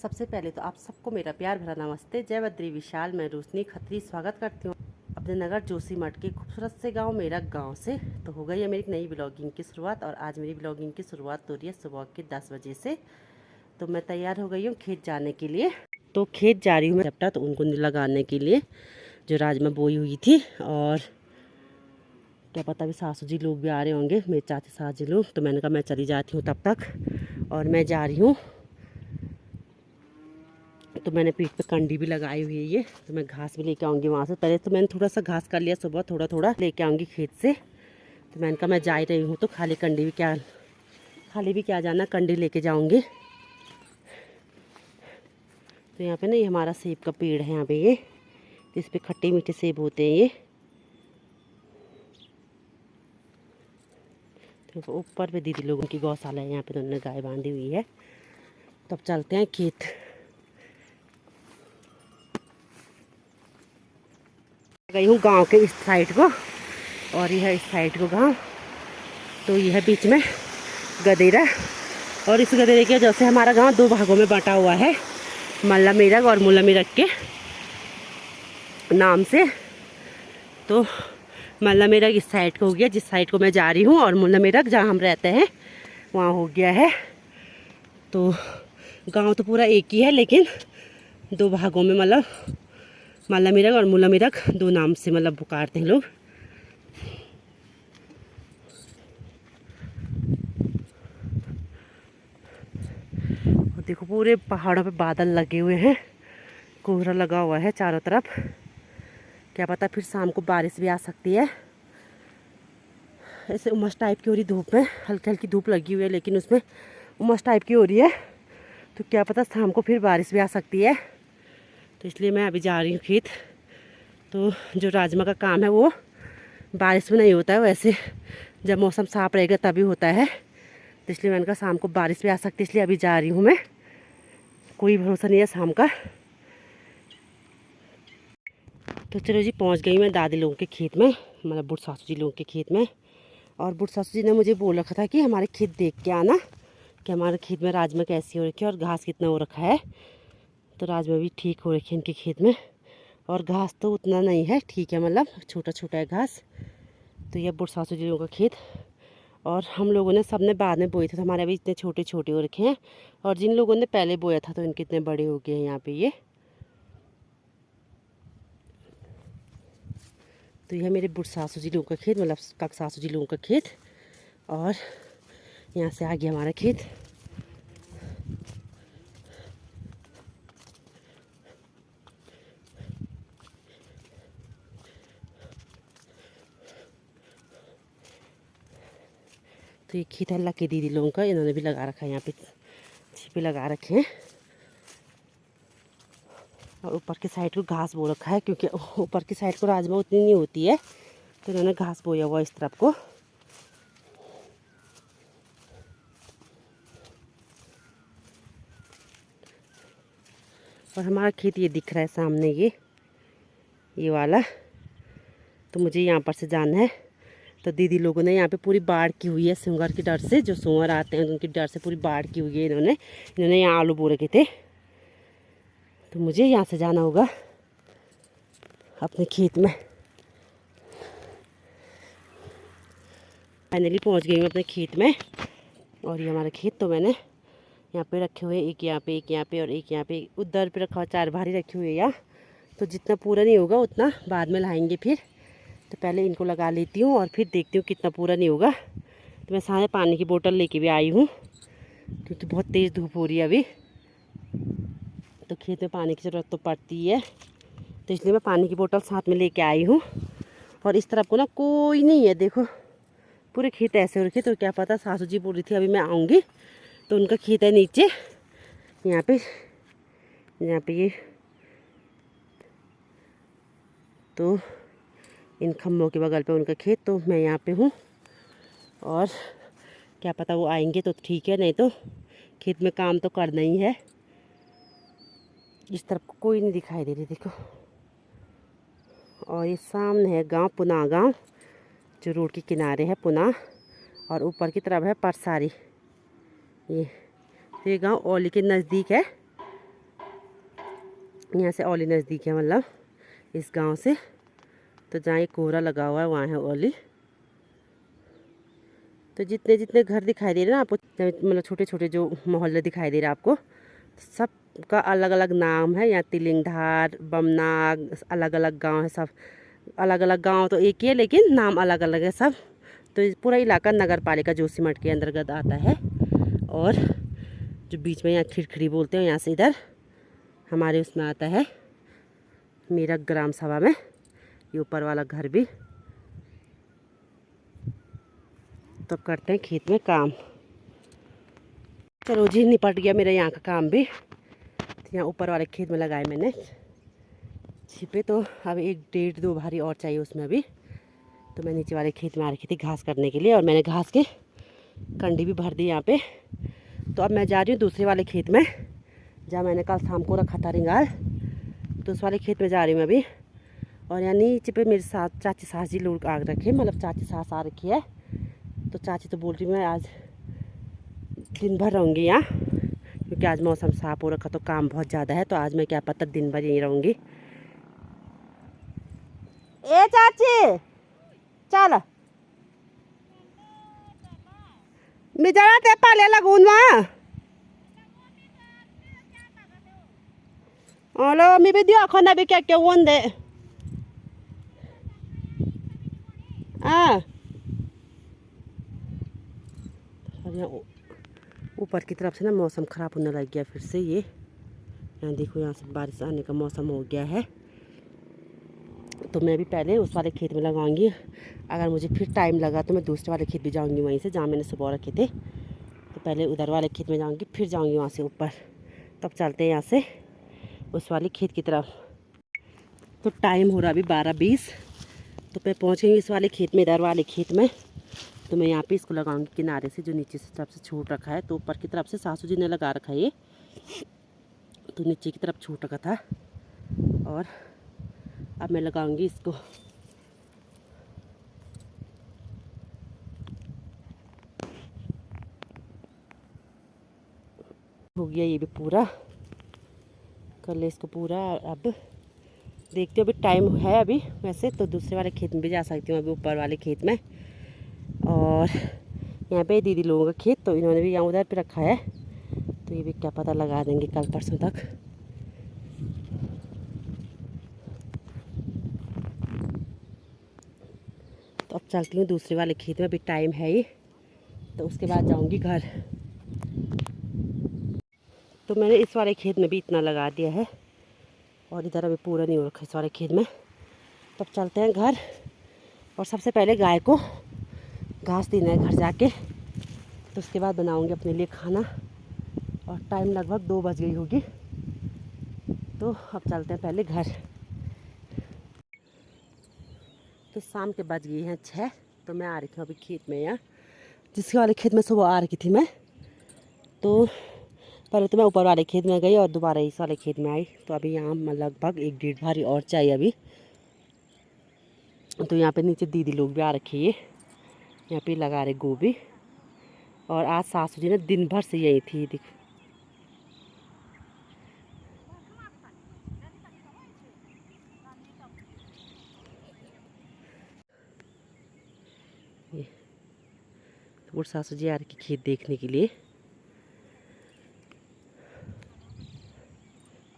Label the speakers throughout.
Speaker 1: सबसे पहले तो आप सबको मेरा प्यार भरा नमस्ते। जय बद्री विशाल, मैं रोशनी खत्री स्वागत करती हूँ अपने नगर जोशीमठ के खूबसूरत से गांव मेरा गांव से। तो हो गई है मेरी नई ब्लॉगिंग की शुरुआत और आज मेरी ब्लॉगिंग की शुरुआत हो रही है सुबह के 10 बजे से। तो मैं तैयार हो गई हूँ खेत जाने के लिए। तो खेत जा रही हूँ मैं झपटा, तो उनको लगाने के लिए जो राजमा बोई हुई थी। और क्या पता अभी सासू जी लोग भी आ रहे होंगे, मेरे चाची सास जी लोग। तो मैंने कहा मैं चली जाती हूँ तब तक। और मैं जा रही हूँ, तो मैंने पीठ पे कंडी भी लगाई हुई है ये। तो मैं घास भी लेके आऊँगी वहाँ से। पहले तो मैंने थोड़ा सा घास कर लिया सुबह, थोड़ा थोड़ा लेके आऊँगी खेत से। तो मैंने कहा मैं जा ही रही हूँ तो खाली भी क्या जाना, कंडी लेके जाऊँगी। तो यहाँ पे ना ये हमारा सेब का पेड़ है यहाँ पे, ये इस पे खट्टे मीठे सेब होते हैं ये। तो ऊपर पे दीदी लोगों की गौशाला है, यहाँ पे तो उन्होंने गाय बांधी हुई है। तब चलते हैं खेत। गई हूँ गांव के इस साइड को और यह इस साइड को गांव। तो यह बीच में गदेरा, और इस गदेरे की वजह से हमारा गांव दो भागों में बंटा हुआ है, मल्ला मेरग और मुल्ला मेरग के नाम से। तो मल्ला मेरग इस साइड को हो गया जिस साइड को मैं जा रही हूँ, और मुल्ला मेरग जहाँ हम रहते हैं वहाँ हो गया है। तो गांव तो पूरा एक ही है, लेकिन दो भागों में, मतलब मल्ला मेरग और मुल्ला मेरग दो नाम से मतलब पुकारते हैं लोग। और देखो पूरे पहाड़ों पे बादल लगे हुए हैं, कोहरा लगा हुआ है चारों तरफ। क्या पता फिर शाम को बारिश भी आ सकती है। ऐसे उमस टाइप की हो रही धूप में, हल्की हल्की धूप लगी हुई है लेकिन उसमें उमस टाइप की हो रही है। तो क्या पता शाम को फिर बारिश भी आ सकती है। तो इसलिए मैं अभी जा रही हूँ खेत। तो जो राजमा का काम है वो बारिश में नहीं होता है, वैसे जब मौसम साफ रहेगा तभी होता है। तो इसलिए मैंने कहा शाम को बारिश भी आ सकती है, इसलिए अभी जा रही हूँ मैं। कोई भरोसा नहीं है शाम का। तो चलो जी, पहुँच गई मैं दादी लोगों के खेत में, मतलब बुढ़ सासू जी लोगों के खेत में। और बुढ़ सासू जी ने मुझे बोल रखा था कि हमारे खेत देख के आना कि हमारे खेत में राजमा कैसी हो रखी है और घास कितना हो रखा है। तो राजमा भी ठीक हो रखे हैं इनके खेत में, और घास तो उतना नहीं है, ठीक है, मतलब छोटा छोटा है घास। तो यह बुढ़ सासू जी लोगों का खेत। और हम लोगों ने सबने बाद में बोए थे, तो हमारे अभी इतने छोटे छोटे हो रखे हैं। और जिन लोगों ने पहले बोया था तो इनके इतने बड़े हो गए हैं यहाँ पे ये। तो यह मेरे बुढ़ सासू जी लोगों का खेत, मतलब काका सासू जी लोगों का खेत। और यहाँ से आ गया हमारा खेत। तो ये खेत है लकी दीदी लोगों का, इन्होंने भी लगा रखा है यहाँ पे, छिपे लगा रखे हैं। और ऊपर की साइड को घास बो रखा है, क्योंकि ऊपर की साइड को राजमा उतनी नहीं होती है, तो इन्होंने घास बोया हुआ इस तरफ को। और हमारा खेत ये दिख रहा है सामने, ये वाला। तो मुझे यहाँ पर से जाना है। तो दीदी लोगों ने यहाँ पे पूरी बाढ़ की हुई है, सुंगर के डर से, जो सुंगर आते हैं उनके डर से पूरी बाढ़ की हुई है। इन्होंने यहाँ आलू बो रखे थे। तो मुझे यहाँ से जाना होगा अपने खेत में। फाइनली पहुँच गई हूँ अपने खेत में। और ये हमारा खेत, तो मैंने यहाँ पे रखे हुए, एक यहाँ पे, एक यहाँ पे और एक यहाँ पे, उधर पे रखा हुआ, 4 भारी रखी हुई है यहाँ। तो जितना पूरा नहीं होगा उतना बाद में लाएंगे फिर। तो पहले इनको लगा लेती हूँ और फिर देखती हूँ कितना पूरा नहीं होगा। तो मैं सारे पानी की बोतल लेके भी आई हूँ, क्योंकि बहुत तेज़ धूप हो रही है अभी। तो खेत में पानी की ज़रूरत तो पड़ती है, तो इसलिए मैं पानी की बोतल साथ में लेके आई हूँ। और इस तरफ को ना कोई नहीं है, देखो पूरे खेत ऐसे हो रखे। तो क्या पता, सासू जी बोल रही थी अभी मैं आऊँगी, तो उनका खेत है नीचे यहाँ पे ये। तो इन खम्भों के बगल पे उनका खेत, तो मैं यहाँ पे हूँ। और क्या पता वो आएंगे तो ठीक है, नहीं तो खेत में काम तो करना ही है। इस तरफ कोई नहीं दिखाई दे रही, देखो। और ये सामने है गांव, पुना गांव, जो रोड के किनारे है पुना। और ऊपर की तरफ है परसारी। ये तो ये गांव औली के नज़दीक है। यहाँ से ओली नज़दीक है, मतलब इस गांव से। तो जहाँ ये कोहरा लगा हुआ है वहाँ है ओली। तो जितने जितने घर दिखाई दे रहे हैं ना आपको, मतलब छोटे छोटे जो मोहल्ले दिखाई दे रहे हैं आपको, सब का अलग अलग नाम है। यहाँ तिलिंगधार, बमनाग, अलग अलग गांव है सब। अलग अलग गांव तो एक ही है लेकिन नाम अलग अलग है सब। तो पूरा इलाका नगर पालिका जोशीमठ के अंतर्गत आता है। और जो बीच में यहाँ खिड़खिड़ी बोलते हैं, यहाँ से इधर हमारे उसमें आता है मेरा ग्राम सभा में, ये ऊपर वाला घर भी। तो करते हैं खेत में काम। चलो जी, निपट गया मेरा यहाँ का काम भी। तो यहाँ ऊपर वाले खेत में लगाए मैंने छिपे, तो अब 1-1.5-2 भारी और चाहिए उसमें अभी। तो मैं नीचे वाले खेत में आ रखी थी घास करने के लिए, और मैंने घास के कंडी भी भर दी यहाँ पे। तो अब मैं जा रही हूँ दूसरे वाले खेत में, जहाँ मैंने कल शाम को रखा था रिंगाल। तो उस वाले खेत में जा रही हूँ मैं अभी। और यहाँ नीचे पे मेरे साथ चाची सास जी लोग आ रखे, मतलब चाची सास आ रखी है। तो चाची तो बोल रही मैं आज दिन भर रहूँगी यहाँ, क्योंकि आज मौसम साफ हो रखा, तो काम बहुत ज़्यादा है। तो आज मैं क्या पता दिन भर यहीं रहूँगी। ए चाची चल, मैं जरा ते पाले लगून वहाँ। हेलो, मैं भी दिया खाना भी क्या क्या वन दे और यहाँ ऊपर की तरफ से ना मौसम ख़राब होने लग गया फिर से। ये यहाँ देखो, यहाँ से बारिश आने का मौसम हो गया है। तो मैं भी पहले उस वाले खेत में लगाऊंगी। अगर मुझे फिर टाइम लगा तो मैं दूसरे वाले खेत भी जाऊंगी, वहीं से जहाँ मैंने सुबह रखे थे। तो पहले उधर वाले खेत में जाऊंगी, फिर जाऊंगी वहाँ से ऊपर। तब चलते हैं यहाँ से उस वाले खेत की तरफ। तो टाइम हो रहा अभी 12:20। तो मैं पहुँच गई इस वाले खेत में, इधर वाले खेत में। तो मैं यहाँ पे इसको लगाऊंगी किनारे से, जो नीचे से तरफ से छूट रखा है। तो ऊपर की तरफ से सासू जी ने लगा रखा है ये, तो नीचे की तरफ छूट रखा था। और अब मैं लगाऊंगी इसको। हो गया ये भी पूरा, कर ले इसको पूरा। अब देखते हो, अभी टाइम है अभी वैसे तो दूसरे वाले खेत में भी जा सकती हूँ, अभी ऊपर वाले खेत में। और यहाँ पे दीदी लोगों का खेत, तो इन्होंने भी यहाँ उधर पे रखा है। तो ये भी क्या पता लगा देंगे कल परसों तक। तो अब चलती हूँ दूसरे वाले खेत में, अभी टाइम है ही। तो उसके बाद जाऊँगी घर। तो मैंने इस वाले खेत में भी इतना लगा दिया है, और इधर अभी पूरा नहीं हो रखा इस वाले खेत में। तब चलते हैं घर। और सबसे पहले गाय को घास देना है घर जाके। तो उसके बाद बनाऊंगी अपने लिए खाना। और टाइम लगभग 2 बज गई होगी। तो अब चलते हैं पहले घर। तो शाम के बज गई हैं 6। तो मैं आ रही हूँ अभी खेत में, यहाँ जिसके वाले खेत में सुबह आ रखी थी मैं। तो पहले तो मैं ऊपर वाले खेत में गई और दोबारा इस वाले खेत में आई। तो अभी यहाँ लगभग 1-1.5 भारी और चाहिए अभी। तो यहाँ पे नीचे दीदी लोग भी आ रखी है, यहाँ पे लगा रहे गोभी। और आज सासू जी ने दिन भर से यही थी, देखो। ये तो सासू जी आ रही खेत देखने के लिए।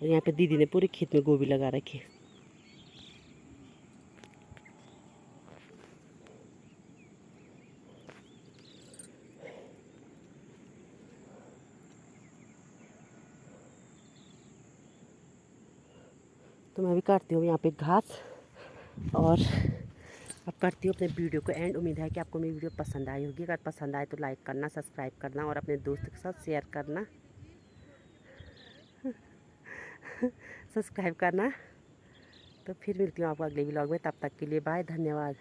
Speaker 1: और यहाँ पे दीदी ने पूरे खेत में गोभी लगा रखी है। तो मैं भी काटती हूँ यहाँ पे घास। और अब करती हूँ अपने वीडियो को एंड। उम्मीद है कि आपको मेरी वीडियो पसंद आई होगी। अगर पसंद आए तो लाइक करना, सब्सक्राइब करना और अपने दोस्त के साथ शेयर करना। सब्सक्राइब करना। तो फिर मिलती हूँ आपको अगले व्लॉग में, तब तक के लिए बाय, धन्यवाद।